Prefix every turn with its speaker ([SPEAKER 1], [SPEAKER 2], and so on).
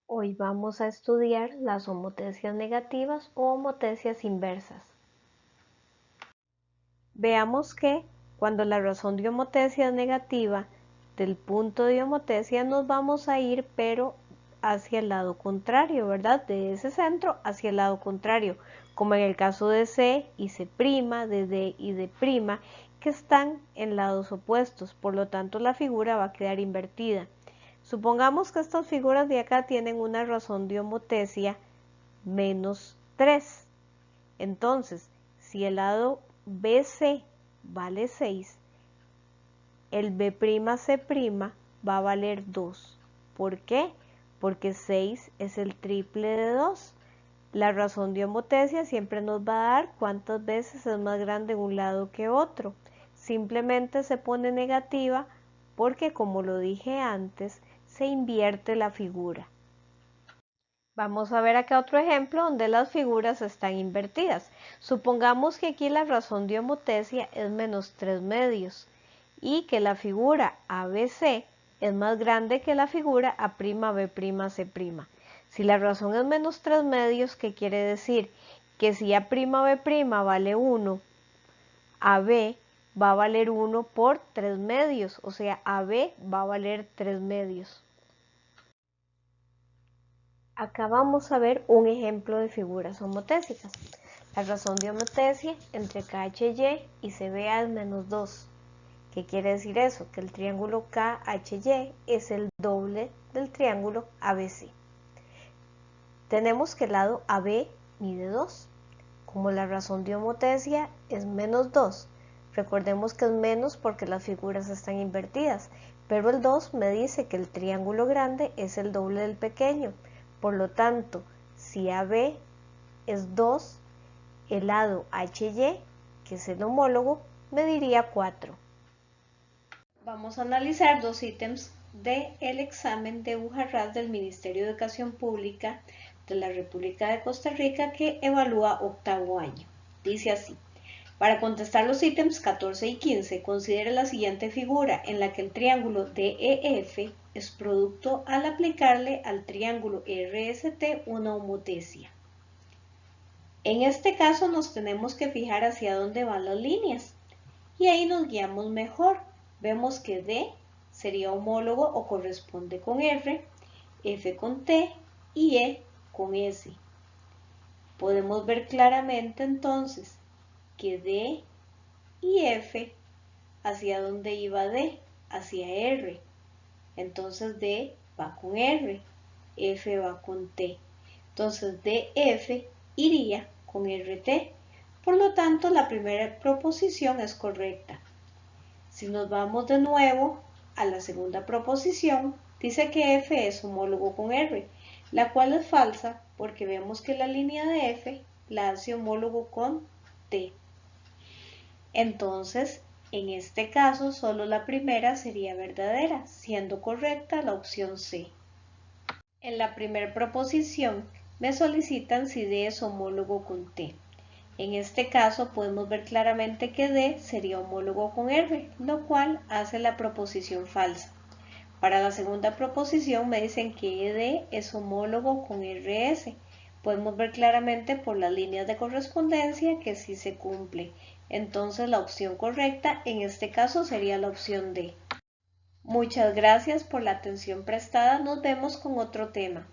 [SPEAKER 1] Hoy vamos a estudiar las homotecias negativas o homotecias inversas. Veamos que cuando la razón de homotecia es negativa, del punto de homotecia nos vamos a ir pero hacia el lado contrario, ¿verdad? De ese centro hacia el lado contrario, como en el caso de C y C', de D y D', que están en lados opuestos, por lo tanto la figura va a quedar invertida. Supongamos que estas figuras de acá tienen una razón de homotecia menos 3. Entonces, si el lado BC vale 6, el B'C' va a valer 2. ¿Por qué? Porque 6 es el triple de 2. La razón de homotecia siempre nos va a dar cuántas veces es más grande un lado que otro. Simplemente se pone negativa porque, como lo dije antes, se invierte la figura. Vamos a ver acá otro ejemplo donde las figuras están invertidas. Supongamos que aquí la razón de homotecia es menos 3 medios y que la figura ABC es más grande que la figura A'B'C'. Si la razón es menos 3 medios, ¿qué quiere decir? Que si A'B'C vale 1, AB va a valer 1 por 3 medios, o sea, AB va a valer 3 medios. Acá vamos a ver un ejemplo de figuras homotésicas. La razón de homotecia entre KHY y CBA es menos 2. ¿Qué quiere decir eso? Que el triángulo KHY es el doble del triángulo ABC. Tenemos que el lado AB mide 2. Como la razón de homotecia es menos 2, recordemos que es menos porque las figuras están invertidas, pero el 2 me dice que el triángulo grande es el doble del pequeño. Por lo tanto, si AB es 2, el lado HY, que es el homólogo, mediría 4. Vamos a analizar dos ítems del examen de Bujarrás del Ministerio de Educación Pública de la República de Costa Rica que evalúa octavo año. Dice así: para contestar los ítems 14 y 15, considere la siguiente figura en la que el triángulo DEF es producto al aplicarle al triángulo RST una homotecia. En este caso nos tenemos que fijar hacia dónde van las líneas y ahí nos guiamos mejor. Vemos que D sería homólogo o corresponde con R, F con T y E con S. Podemos ver claramente entonces que D y F, ¿hacia dónde iba D? Hacia R. Entonces D va con R, F va con T. Entonces DF iría con RT. Por lo tanto, la primera proposición es correcta. Si nos vamos de nuevo a la segunda proposición, dice que F es homólogo con R, la cual es falsa porque vemos que la línea de F la hace homólogo con T. Entonces, en este caso, solo la primera sería verdadera, siendo correcta la opción C. En la primera proposición me solicitan si D es homólogo con T. En este caso podemos ver claramente que D sería homólogo con R, lo cual hace la proposición falsa. Para la segunda proposición me dicen que D es homólogo con RS. Podemos ver claramente por las líneas de correspondencia que sí se cumple. Entonces la opción correcta en este caso sería la opción D. Muchas gracias por la atención prestada. Nos vemos con otro tema.